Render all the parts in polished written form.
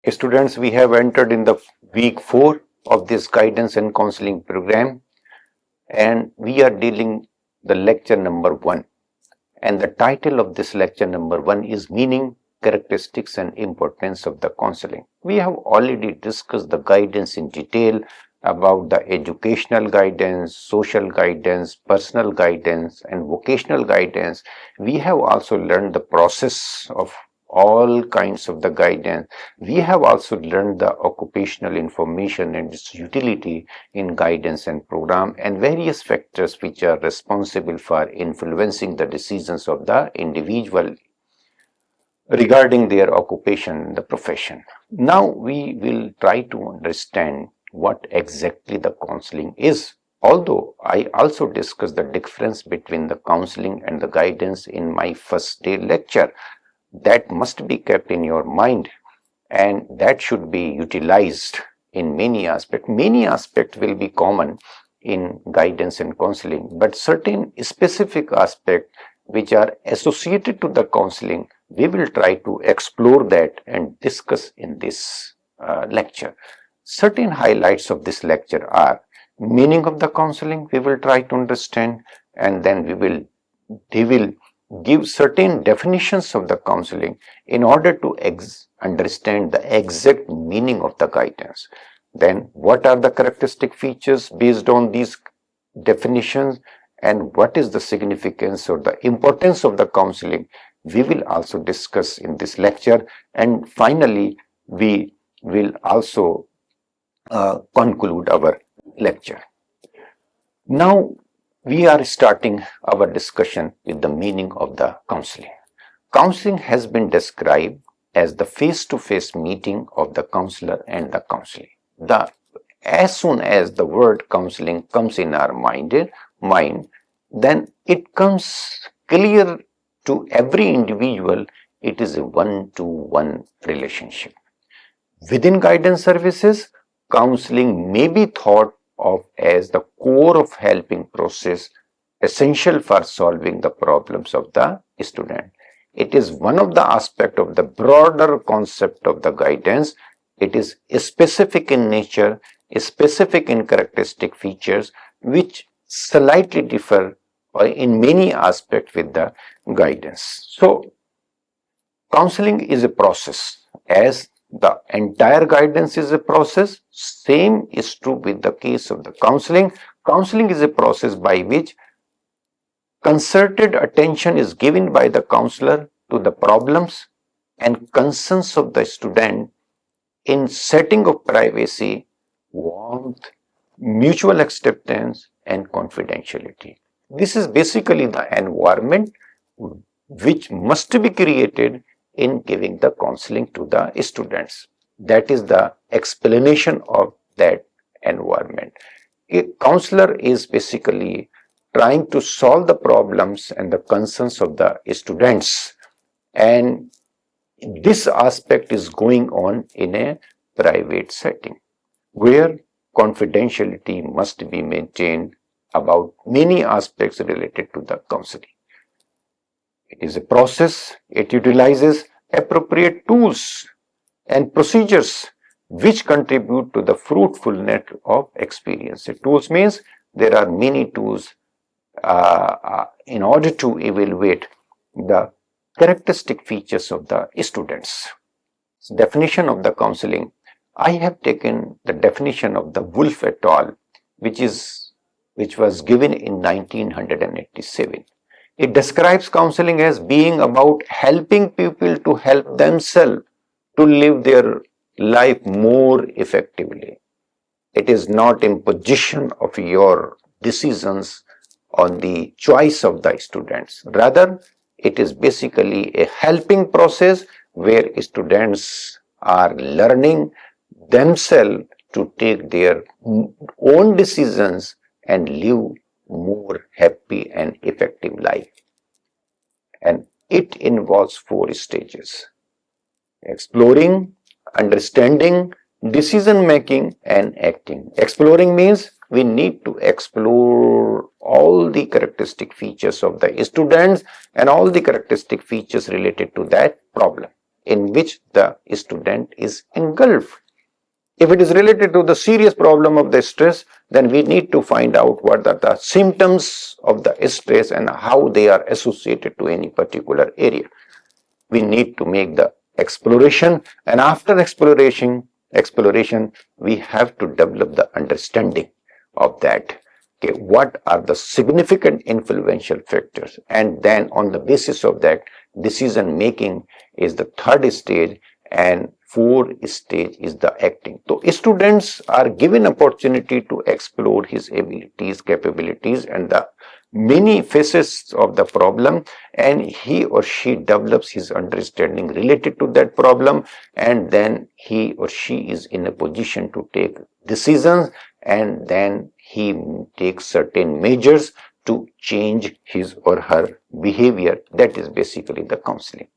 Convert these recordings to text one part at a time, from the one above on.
Students, we have entered in the week 4 of this guidance and counseling program, and we are dealing the lecture number 1. And the title of this lecture number 1 is Meaning, Characteristics and Importance of the Counseling. We have already discussed the guidance in detail about the educational guidance, social guidance, personal guidance, and vocational guidance. We have also learned the process of all kinds of the guidance. We have also learned the occupational information and its utility in guidance and program, and various factors which are responsible for influencing the decisions of the individual regarding their occupation, the profession. Now we will try to understand what exactly the counseling is. Although I also discussed the difference between the counseling and the guidance in my first day lecture, that must be kept in your mind, and that should be utilized in many aspects. Many aspects will be common in guidance and counseling, but certain specific aspects which are associated to the counseling, we will try to explore that and discuss in this lecture. Certain highlights of this lecture are meaning of the counseling, we will try to understand, and then they will give certain definitions of the counseling in order to understand the exact meaning of the guidance. Then what are the characteristic features based on these definitions, and what is the significance or the importance of the counseling, we will also discuss in this lecture. And finally, we will also conclude our lecture. Now we are starting our discussion with the meaning of the counseling. Counseling has been described as the face-to-face meeting of the counselor and the counselee. As soon as the word counseling comes in our mind, then it comes clear to every individual. It is a one-to-one relationship. Within guidance services, counseling may be thought of as the core of helping process essential for solving the problems of the student. It is one of the aspects of the broader concept of the guidance. It is specific in nature, specific in characteristic features, which slightly differ in many aspects with the guidance. So, counseling is a process. As the entire guidance is a process, same is true with the case of the counseling. Counseling is a process by which concerted attention is given by the counselor to the problems and concerns of the student in setting of privacy, warmth, mutual acceptance, and confidentiality. This is basically the environment which must be created in giving the counseling to the students. That is the explanation of that environment. A counselor is basically trying to solve the problems and the concerns of the students, and this aspect is going on in a private setting where confidentiality must be maintained about many aspects related to the counseling. It is a process. It utilizes appropriate tools and procedures which contribute to the fruitfulness of experience. Tools means there are many tools in order to evaluate the characteristic features of the students. Definition of the counseling. I have taken the definition of the Wolf et al., which was given in 1987. It describes counseling as being about helping people to help themselves to live their life more effectively. It is not imposition of your decisions on the choice of the students. Rather, it is basically a helping process where students are learning themselves to take their own decisions and live more happy and effective life. And it involves 4 stages: exploring, understanding, decision making, and acting. Exploring means we need to explore all the characteristic features of the students and all the characteristic features related to that problem. in which the student is engulfed. If it is related to the serious problem of the stress, then we need to find out what are the symptoms of the stress and how they are associated to any particular area. We need to make the exploration, and after exploration we have to develop the understanding of that. Okay, what are the significant influential factors, and then on the basis of that, decision making is the third stage, and fourth stage is the acting. So students are given opportunity to explore his abilities, capabilities, and the many facets of the problem, and he or she develops his understanding related to that problem, and then he or she is in a position to take decisions, and then he takes certain measures to change his or her behavior. That is basically the counseling.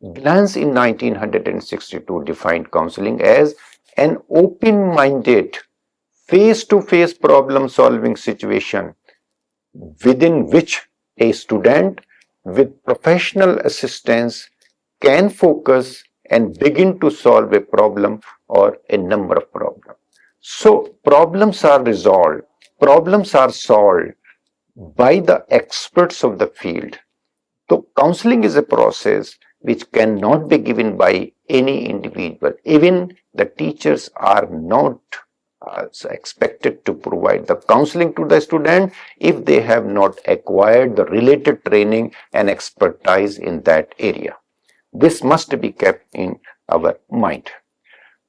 Glantz in 1962 defined counseling as an open-minded, face-to-face problem-solving situation within which a student with professional assistance can focus and begin to solve a problem or a number of problems. So problems are resolved, problems are solved by the experts of the field. So counseling is a process which cannot be given by any individual. Even the teachers are not expected to provide the counseling to the student if they have not acquired the related training and expertise in that area. This must be kept in our mind.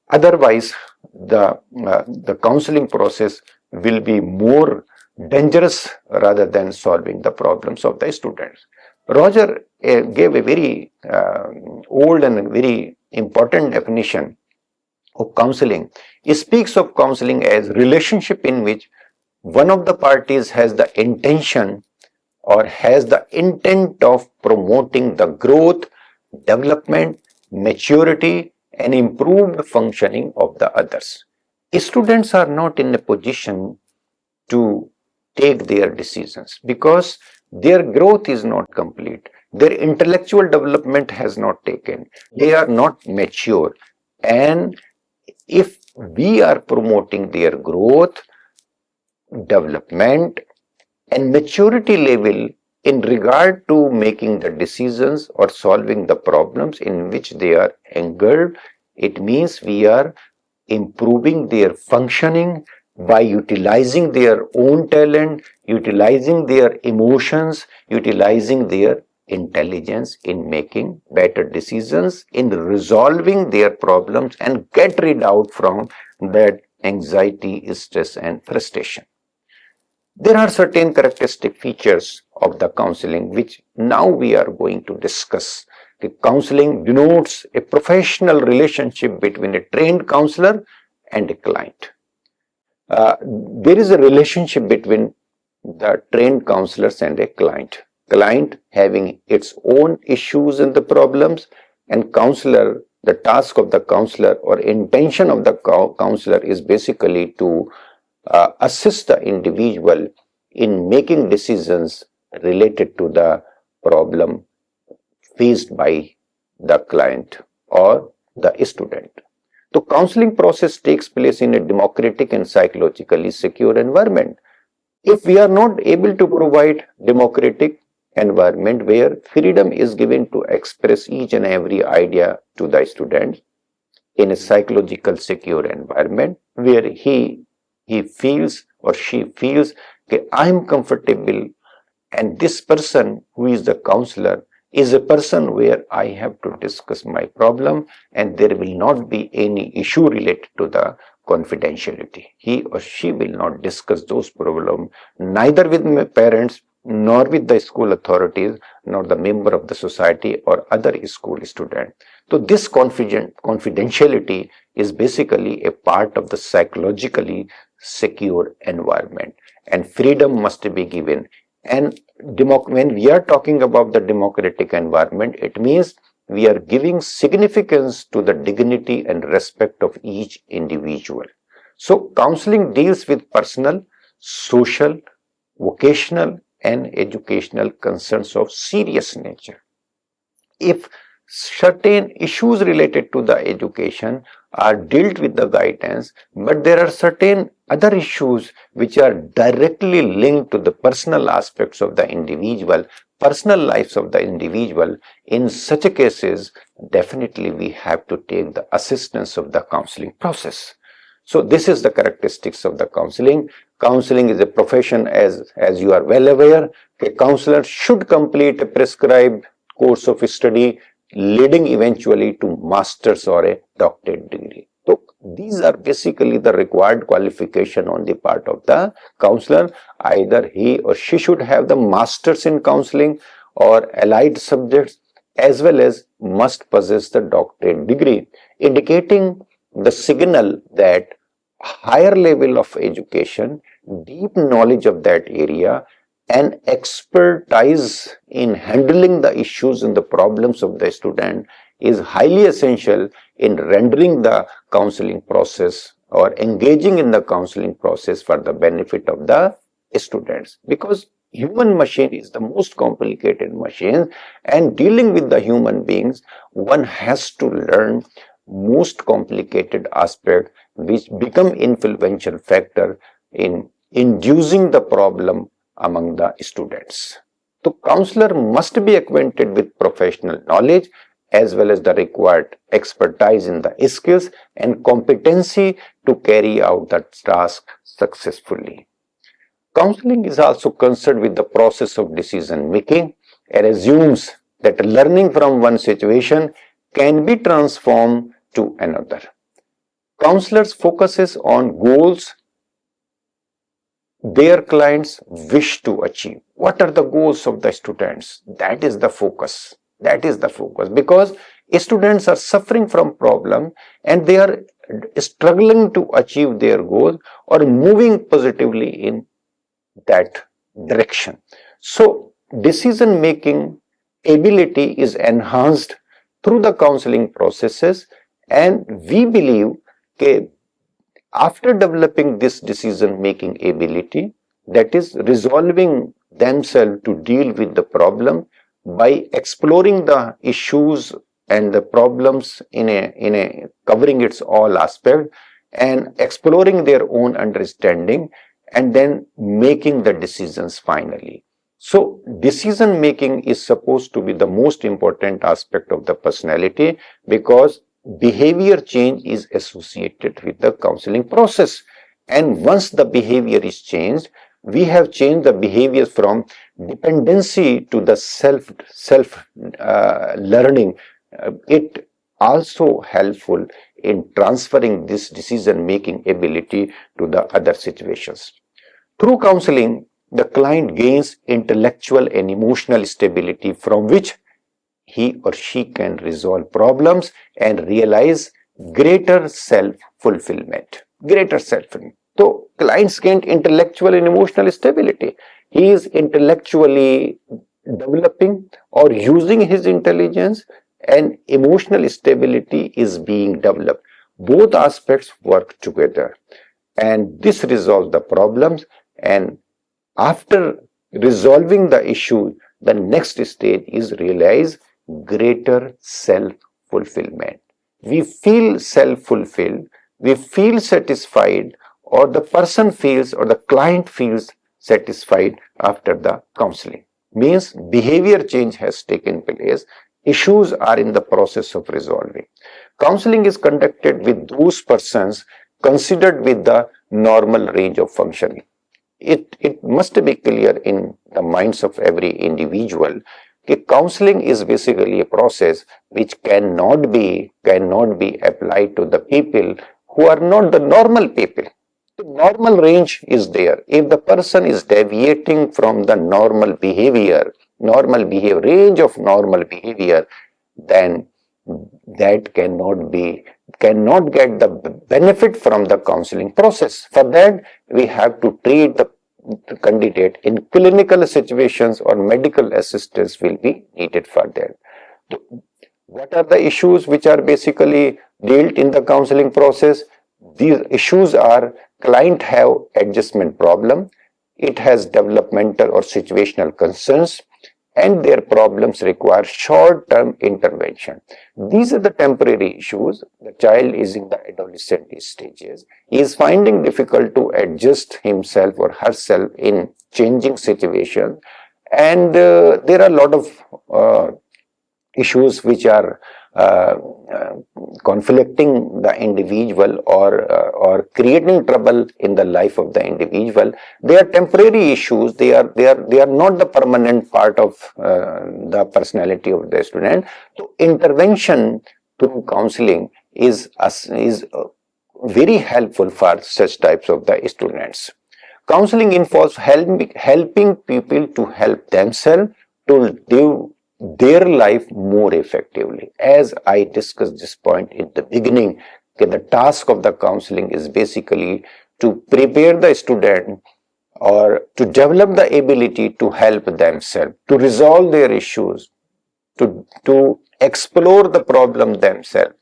Otherwise, the counseling process will be more dangerous rather than solving the problems of the students. Roger gave a very old and very important definition of counseling. He speaks of counseling as relationship in which one of the parties has the intention or has the intent of promoting the growth, development, maturity, and improved functioning of the others. Students are not in a position to take their decisions because their growth is not complete. Their intellectual development has not taken. They are not mature. And if we are promoting their growth, development, and maturity level in regard to making the decisions or solving the problems in which they are engulfed, it means we are improving their functioning by utilizing their own talent, utilizing their emotions, utilizing their intelligence in making better decisions, in resolving their problems, and get rid out from that anxiety, stress, and frustration. There are certain characteristic features of the counseling which now we are going to discuss. The counseling denotes a professional relationship between a trained counselor and a client. There is a relationship between the trained counselors and a client. Client having its own issues and the problems, and counselor, the task of the counselor or intention of the counselor is basically to assist the individual in making decisions related to the problem faced by the client or the student. The counseling process takes place in a democratic and psychologically secure environment. If we are not able to provide democratic environment where freedom is given to express each and every idea to the student, in a psychological secure environment where he feels or she feels that I am comfortable and this person who is the counselor is a person where I have to discuss my problem and there will not be any issue related to the confidentiality. He or she will not discuss those problems neither with my parents nor with the school authorities nor the member of the society or other school student. So this confidentiality is basically a part of the psychologically secure environment, and freedom must be given. And when we are talking about the democratic environment, it means we are giving significance to the dignity and respect of each individual. So counseling deals with personal, social, vocational, and educational concerns of serious nature. If certain issues related to the education are dealt with the guidance, but there are certain other issues which are directly linked to the personal aspects of the individual, personal lives of the individual. In such cases, definitely we have to take the assistance of the counseling process. So this is the characteristics of the counseling. Counseling is a profession, as you are well aware. A counselor should complete a prescribed course of study leading eventually to master's or a doctorate degree. So these are basically the required qualification on the part of the counselor. Either he or she should have the master's in counseling or allied subjects, as well as must possess the doctorate degree, indicating the signal that higher level of education, deep knowledge of that area, and expertise in handling the issues and the problems of the student is highly essential in rendering the counseling process or engaging in the counseling process for the benefit of the students. Because human machine is the most complicated machine, and dealing with the human beings, one has to learn most complicated aspect which become influential factor in inducing the problem among the students. The counselor must be acquainted with professional knowledge as well as the required expertise in the skills and competency to carry out the task successfully. Counseling is also concerned with the process of decision making and assumes that learning from one situation can be transformed to another. Counselors focuses on goals their clients wish to achieve. What are the goals of the students? That is the focus. That is the focus, because students are suffering from problem and they are struggling to achieve their goal or moving positively in that direction. So decision making ability is enhanced through the counseling processes, and we believe that after developing this decision making ability, that is resolving themselves to deal with the problem by exploring the issues and the problems in a covering its all aspect and exploring their own understanding and then making the decisions finally. So decision making is supposed to be the most important aspect of the personality, because behavior change is associated with the counseling process. And once the behavior is changed, we have changed the behavior from dependency to the self learning. It also helpful in transferring this decision making ability to the other situations. Through counseling, the client gains intellectual and emotional stability from which he or she can resolve problems and realize greater self-fulfillment. Greater self-fulfillment. So, clients gain intellectual and emotional stability. He is intellectually developing or using his intelligence, and emotional stability is being developed. Both aspects work together, and this resolves the problems. And after resolving the issue, the next stage is realize greater self-fulfillment. We feel self-fulfilled, we feel satisfied, or the person feels or the client feels satisfied after the counseling. Means behavior change has taken place, issues are in the process of resolving. Counseling is conducted with those persons considered with the normal range of functioning. It must be clear in the minds of every individual that counseling is basically a process which cannot be applied to the people who are not the normal people. The normal range is there. If the person is deviating from the normal behavior, range of normal behavior, then that cannot get the benefit from the counseling process. For that, we have to treat the candidate in clinical situations, or medical assistance will be needed for that. What are the issues which are basically dealt in the counseling process? These issues are: client have adjustment problem, it has developmental or situational concerns, and their problems require short-term intervention. These are the temporary issues. The child is in the adolescent stages. He is finding difficult to adjust himself or herself in changing situations, and there are a lot of issues which are uh, uh, conflicting the individual or creating trouble in the life of the individual. They are temporary issues. They are not the permanent part of the personality of the student. So intervention through counseling is very helpful for such types of the students. Counseling involves helping people to help themselves to live their life more effectively. As I discussed this point in the beginning, okay, the task of the counseling is basically to prepare the student or to develop the ability to help themselves, to resolve their issues, to explore the problem themselves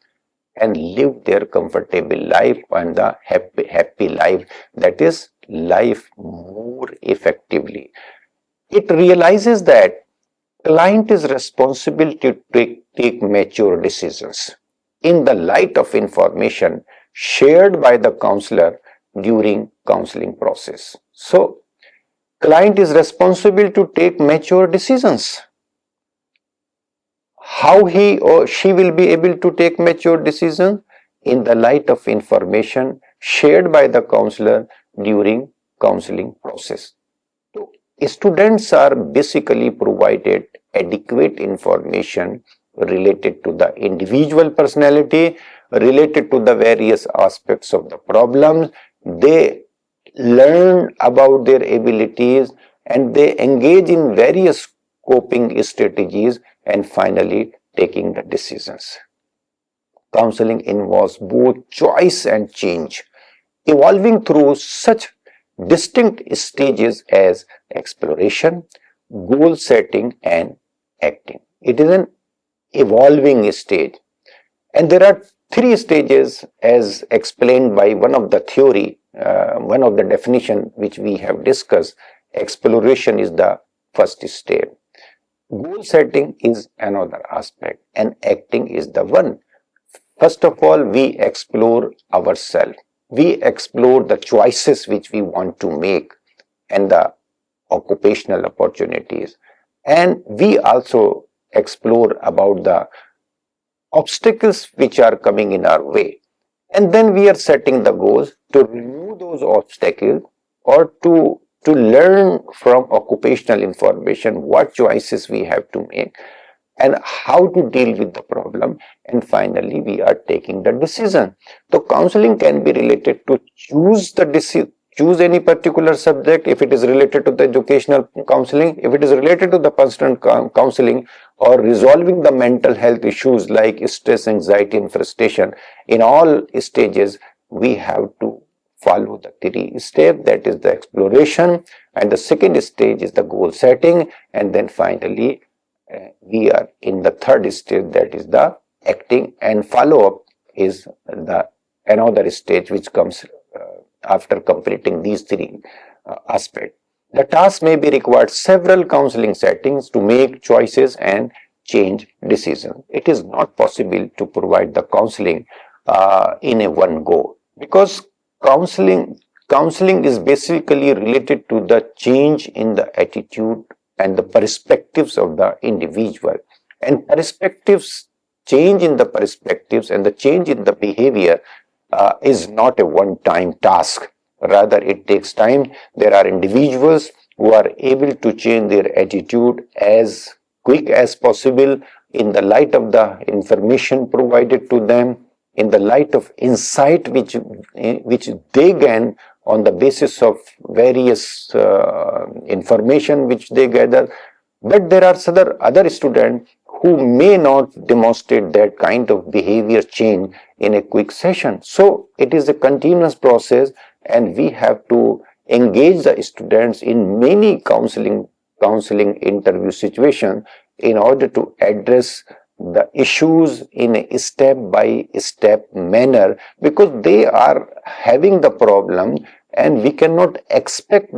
and live their comfortable life and the happy life, that is life more effectively. It realizes that client is responsible to take mature decisions in the light of information shared by the counselor during counseling process. So client is responsible to take mature decisions. How he or she will be able to take mature decisions? In the light of information shared by the counselor during counseling process. So, students are basically provided adequate information related to the individual personality, related to the various aspects of the problems. They learn about their abilities and they engage in various coping strategies and finally taking the decisions. Counseling involves both choice and change, evolving through such distinct stages as exploration, goal setting, and acting. It is an evolving stage. And there are three stages as explained by one of the theory, one of the definition which we have discussed. Exploration is the first step. Goal setting is another aspect and acting is the one. First of all, we explore ourselves. We explore the choices which we want to make and the occupational opportunities. And we also explore about the obstacles which are coming in our way. And then we are setting the goals to remove those obstacles or to learn from occupational information what choices we have to make and how to deal with the problem, and finally we are taking the decision. So counseling can be related to choose any particular subject if it is related to the educational counseling, if it is related to the personal counseling or resolving the mental health issues like stress, anxiety and frustration. In all stages we have to follow the three steps, that is the exploration, and the second stage is the goal setting, and then finally we are in the third stage, that is the acting, and follow-up is the another stage which comes after completing these three aspects. The task may be required several counseling settings to make choices and change decisions. It is not possible to provide the counseling in a one go, because counseling is basically related to the change in the attitude and the perspectives of the individual, and change in the perspectives and the change in the behavior is not a one-time task. Rather, it takes time. There are individuals who are able to change their attitude as quick as possible in the light of the information provided to them, in the light of insight which they gain on the basis of various information which they gather. But there are other students who may not demonstrate that kind of behavior change in a quick session. So it is a continuous process, and we have to engage the students in many counseling interview situations in order to address the issues in a step-by-step manner, because they are having the problem and we cannot expect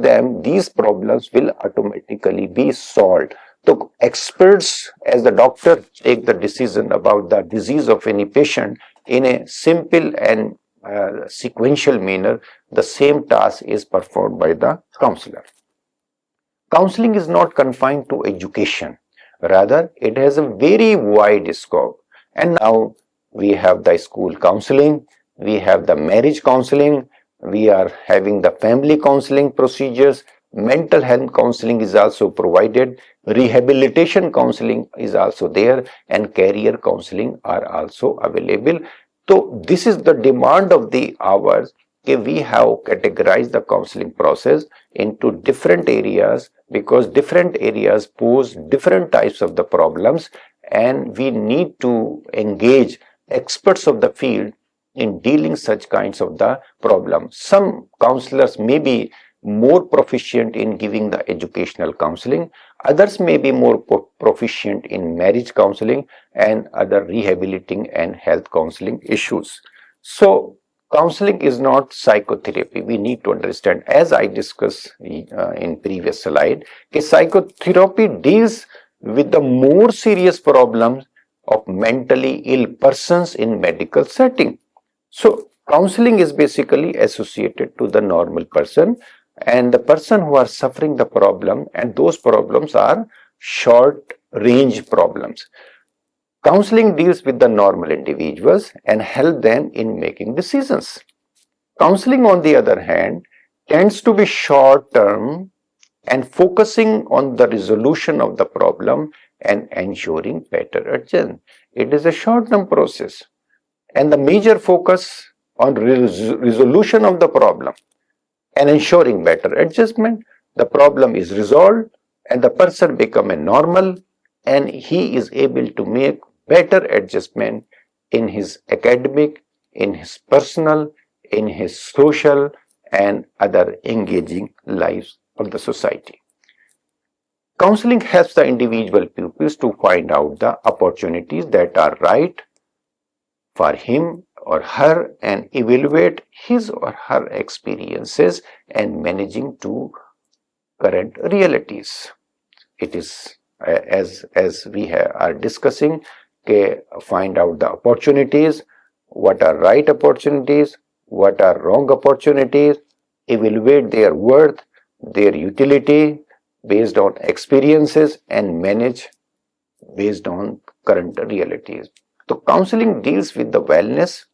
these problems will automatically be solved. So experts as the doctor take the decision about the disease of any patient in a simple and sequential manner. The same task is performed by the counselor. Counseling is not confined to education. Rather, it has a very wide scope. And now we have the school counseling, we have the marriage counseling, we are having the family counseling procedures, mental health counseling is also provided, rehabilitation counseling is also there, and career counseling are also available. So this is the demand of the hours. We have categorized the counseling process into different areas because different areas pose different types of the problems, and we need to engage experts of the field in dealing such kinds of the problems. Some counselors may be more proficient in giving the educational counseling, others may be more proficient in marriage counseling and other rehabilitating and health counseling issues. So counseling is not psychotherapy. We need to understand, as I discussed in previous slide, that psychotherapy deals with the more serious problems of mentally ill persons in medical setting. So counseling is basically associated to the normal person and the person who are suffering the problem, and those problems are short range problems. Counseling deals with the normal individuals and help them in making decisions. Counseling, on the other hand, tends to be short term and focusing on the resolution of the problem and ensuring better adjustment. It is a short term process and the major focus on resolution of the problem and ensuring better adjustment. The problem is resolved and the person become a normal and he is able to make better adjustment in his academic, in his personal, in his social and other engaging lives of the society. Counseling helps the individual pupils to find out the opportunities that are right for him or her and evaluate his or her experiences and managing to current realities. It is as we are discussing, find out the opportunities, what are right opportunities, what are wrong opportunities, evaluate their worth, their utility based on experiences and manage based on current realities. So counseling deals with the wellness,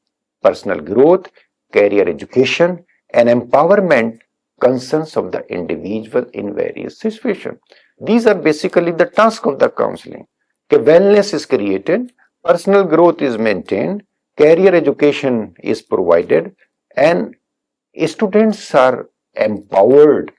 personal growth, career education and empowerment concerns of the individual in various situations. These are basically the task of the counseling. Wellness is created, personal growth is maintained, career education is provided, and students are empowered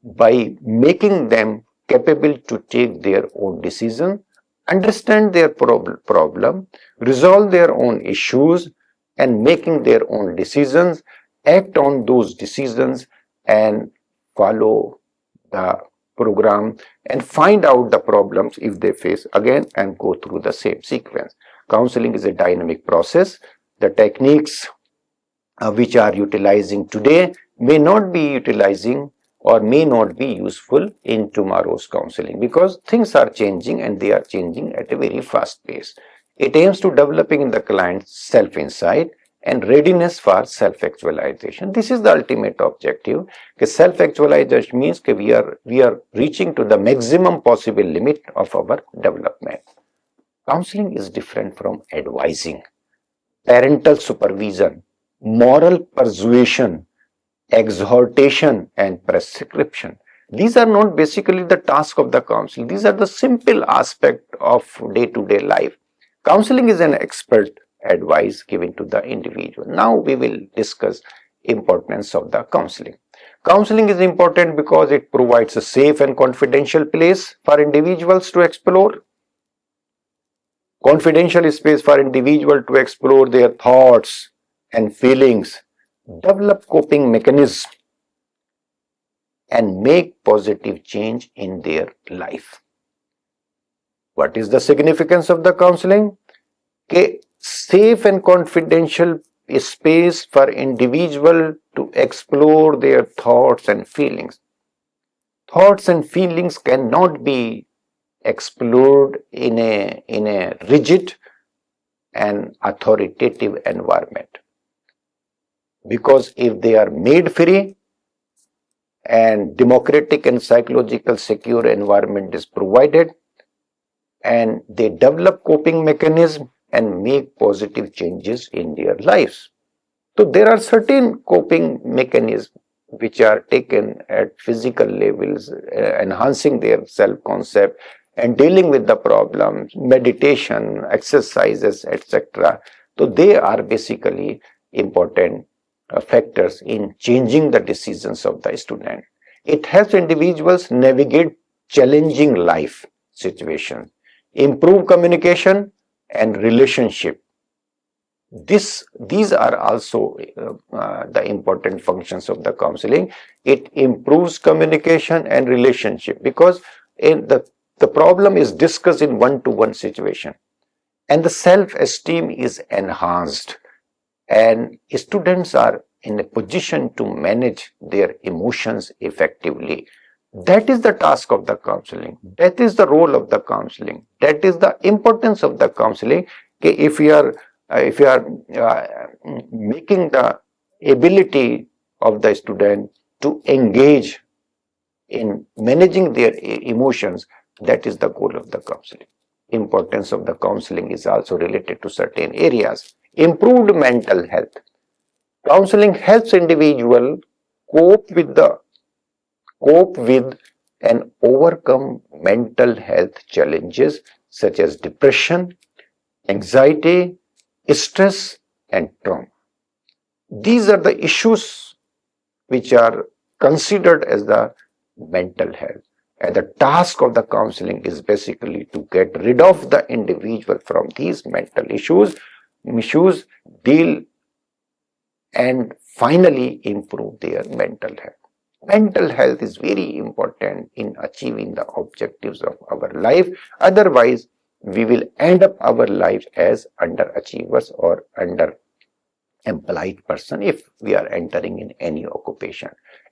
by making them capable to take their own decision, understand their problem, resolve their own issues, and making their own decisions, act on those decisions, and follow the program and find out the problems if they face again and go through the same sequence. Counseling is a dynamic process. The techniques which are utilizing today may not be utilizing or may not be useful in tomorrow's counseling because things are changing and they are changing at a very fast pace. It aims to developing in the client's self-insight and readiness for self-actualization. This is the ultimate objective. Self-actualization means that we are reaching to the maximum possible limit of our development. Counseling is different from advising. Parental supervision, moral persuasion, exhortation and prescription. These are not basically the task of the counselor. These are the simple aspect of day-to-day life. Counseling is an expert advice given to the individual. Now we will discuss importance of the counseling. Counseling is important because it provides a safe and confidential place for individuals to explore. Confidential space for individual to explore their thoughts and feelings, develop coping mechanisms, and make positive change in their life. What is the significance of the counseling? Safe and confidential space for individual to explore their thoughts and feelings. Thoughts and feelings cannot be explored in a rigid and authoritative environment, because if they are made free and democratic and psychological secure environment is provided, and they develop coping mechanism and make positive changes in their lives. So there are certain coping mechanisms which are taken at physical levels, enhancing their self-concept and dealing with the problems, meditation, exercises, etc. So they are basically important factors in changing the decisions of the student. It helps individuals navigate challenging life situations, improve communication and relationship. These are also the important functions of the counseling. It improves communication and relationship, because in the problem is discussed in one-to-one situation, and the self-esteem is enhanced, and students are in a position to manage their emotions effectively. That is the task of the counseling. That is the role of the counseling. That is the importance of the counseling. Okay, if you are making the ability of the student to engage in managing their emotions, that is the goal of the counseling. Importance of the counseling is also related to certain areas. Improved mental health. Counseling helps individual cope with and overcome mental health challenges such as depression, anxiety, stress, and trauma. These are the issues which are considered as the mental health. And the task of the counseling is basically to get rid of the individual from these mental issues, deal and finally improve their mental health. Mental health is very important in achieving the objectives of our life. Otherwise, we will end up our lives as underachievers or underemployed person if we are entering in any occupation.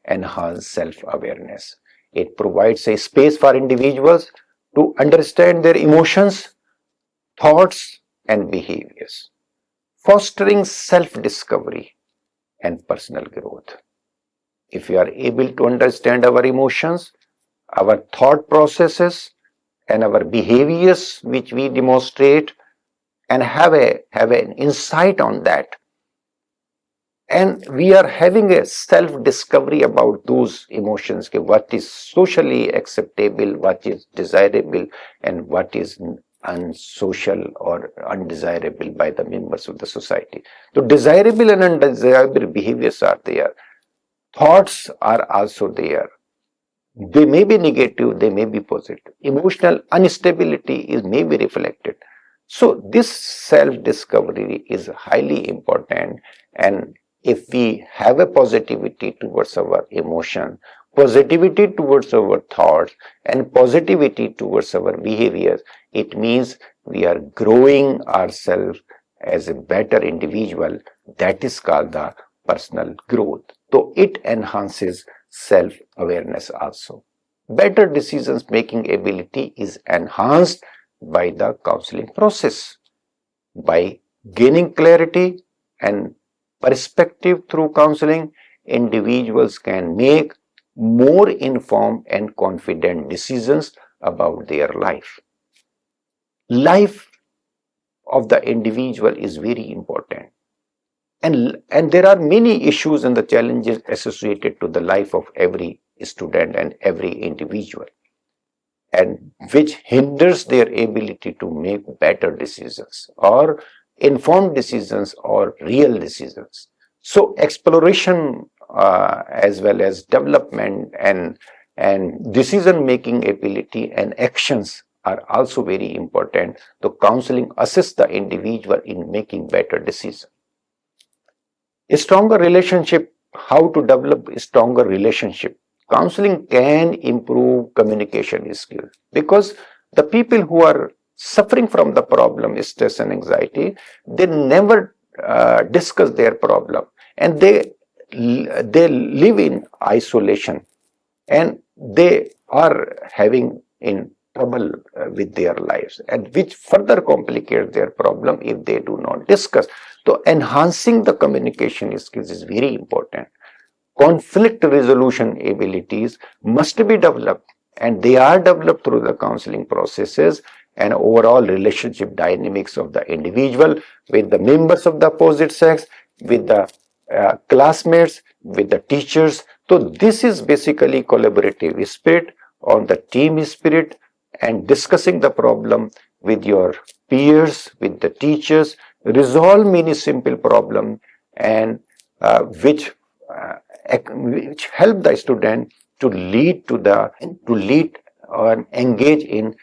Enhance self-awareness. It provides a space for individuals to understand their emotions, thoughts, and behaviors, fostering self-discovery and personal growth. If we are able to understand our emotions, our thought processes, and our behaviors which we demonstrate, and have an insight on that, and we are having a self-discovery about those emotions, what is socially acceptable, what is desirable, and what is unsocial or undesirable by the members of the society. So desirable and undesirable behaviors are there. Thoughts are also there. They may be negative, they may be positive. Emotional instability may be reflected. So this self-discovery is highly important, and if we have a positivity towards our emotion, positivity towards our thoughts, and positivity towards our behaviors, it means we are growing ourselves as a better individual. That is called the personal growth. So it enhances self-awareness also. Better decisions making ability is enhanced by the counseling process. By gaining clarity and perspective through counseling, individuals can make more informed and confident decisions about their life. Life of the individual is very important. And there are many issues and the challenges associated to the life of every student and every individual, and which hinders their ability to make better decisions or informed decisions or real decisions. So exploration as well as development and decision making ability and actions are also very important. The counseling assists the individual in making better decisions. A stronger relationship, how to develop a stronger relationship. Counseling can improve communication skills, because the people who are suffering from the problem, stress and anxiety, they never discuss their problem, and they live in isolation. and they are having in trouble with their lives, and which further complicates their problem if they do not discuss. So enhancing the communication skills is very important. Conflict resolution abilities must be developed, and they are developed through the counseling processes, and overall relationship dynamics of the individual with the members of the opposite sex, with the classmates, with the teachers. So this is basically collaborative spirit on the team spirit, and discussing the problem with your peers, with the teachers, resolve many simple problems, and which help the student to lead or engage in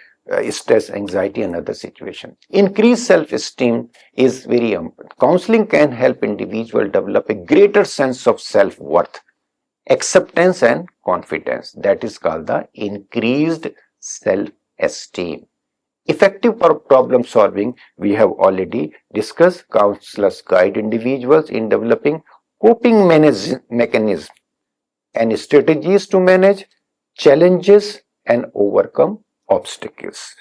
stress, anxiety, and other situations. Increased self-esteem is very important. Counseling can help individual develop a greater sense of self-worth, acceptance, and confidence. That is called the increased self-esteem. Effective problem solving, we have already discussed. Counselors guide individuals in developing coping mechanisms and strategies to manage challenges and overcome obstacles.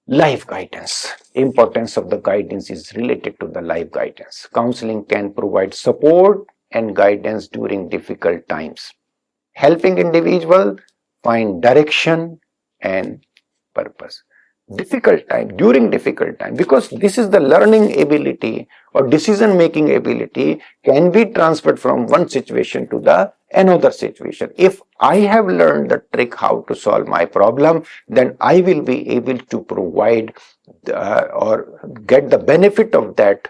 Life guidance. Importance of the guidance is related to the life guidance. Counseling can provide support and guidance during difficult times, helping individuals find direction and purpose. During difficult time, because this is the learning ability or decision making ability can be transferred from one situation to the another situation. If I have learned the trick how to solve my problem, then I will be able to provide or get the benefit of that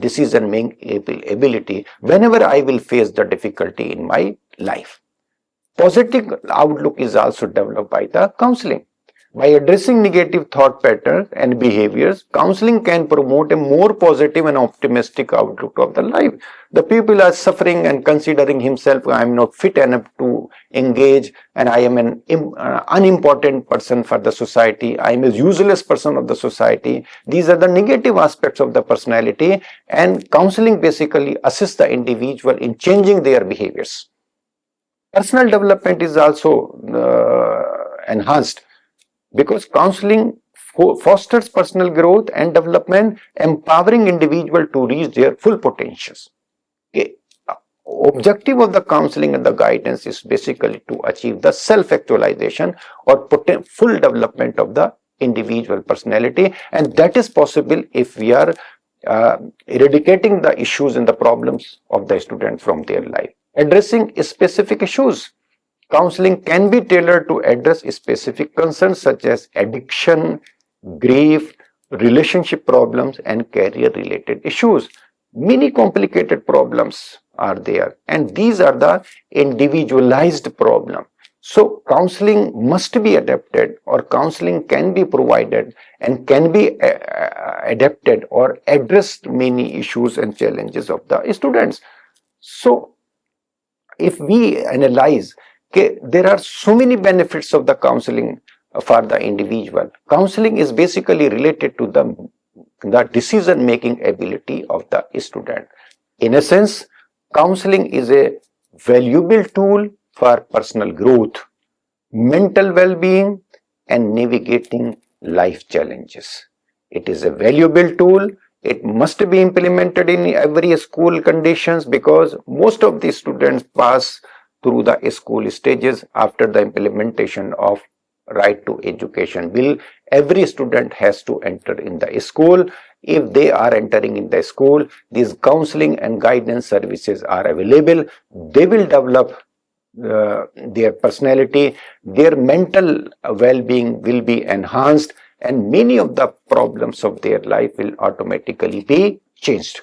decision making ability whenever I will face the difficulty in my life. Positive outlook is also developed by the counseling. By addressing negative thought patterns and behaviors, counseling can promote a more positive and optimistic outlook of the life. The people are suffering and considering himself, I am not fit enough to engage, and I am an unimportant person for the society, I am a useless person of the society. These are the negative aspects of the personality, and counseling basically assists the individual in changing their behaviors. Personal development is also enhanced, because counseling fosters personal growth and development, empowering individual to reach their full potentials. Okay. Objective of the counseling and the guidance is basically to achieve the self-actualization or full development of the individual personality, and that is possible if we are eradicating the issues and the problems of the student from their life. Addressing specific issues. Counseling can be tailored to address specific concerns such as addiction, grief, relationship problems, and career-related issues. Many complicated problems are there, and these are the individualized problems. So, counseling must be adapted, or counseling can be provided and can be adapted or addressed many issues and challenges of the students. So, if we analyze, okay, there are so many benefits of the counseling for the individual. Counseling is basically related to the decision making ability of the student. In a sense, counseling is a valuable tool for personal growth, mental well-being, and navigating life challenges. It is a valuable tool. It must be implemented in every school conditions, because most of the students pass through the school stages after the implementation of right to education bill. Every student has to enter in the school. If they are entering in the school, these counseling and guidance services are available. They will develop their personality, their mental well-being will be enhanced, and many of the problems of their life will automatically be changed.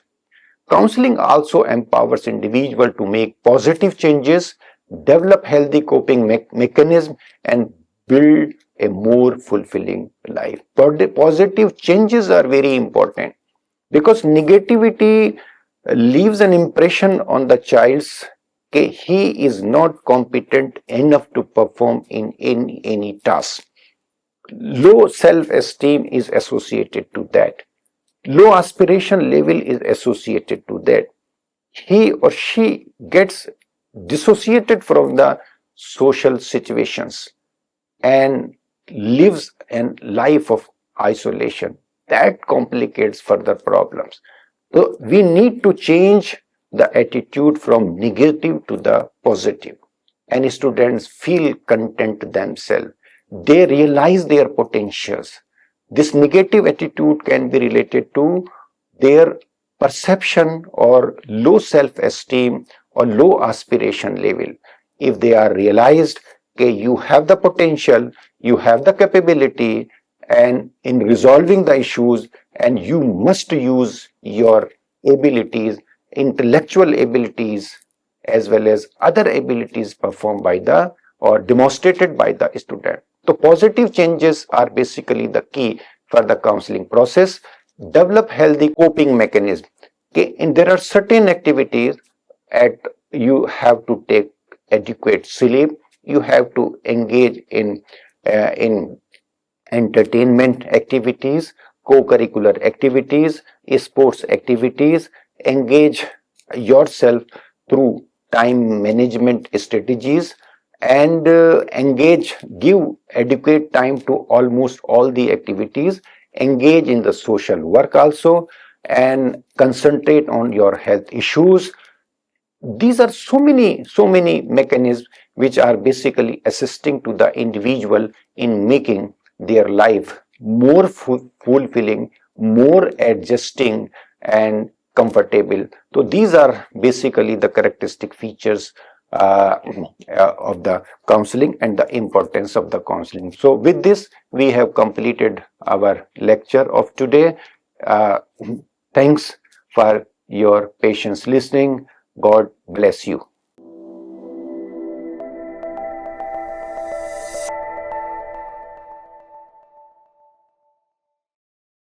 Counseling also empowers individuals to make positive changes, develop healthy coping mechanisms, and build a more fulfilling life. Positive changes are very important, because negativity leaves an impression on the child's, okay, he is not competent enough to perform in any task. Low self-esteem is associated to that. Low aspiration level is associated to that. He or she gets dissociated from the social situations and lives a life of isolation. That complicates further problems. So we need to change the attitude from negative to the positive. And students feel content themselves. They realize their potentials. This negative attitude can be related to their perception or low self-esteem or low aspiration level. If they are realized, okay, you have the potential, you have the capability, and in resolving the issues, and you must use your abilities, intellectual abilities, as well as other abilities performed by the or demonstrated by the student. So positive changes are basically the key for the counseling process. Develop healthy coping mechanism. Okay, and there are certain activities at you have to take adequate sleep. You have to engage in entertainment activities, co-curricular activities, sports activities. Engage yourself through time management strategies and give adequate time to almost all the activities. Engage in the social work also and concentrate on your health issues. These are so many mechanisms which are basically assisting to the individual in making their life more fulfilling, more adjusting and comfortable. So these are basically the characteristic features of the counseling and the importance of the counseling. So with this we have completed our lecture of today. uh, Thanks for your patience listening. God bless you.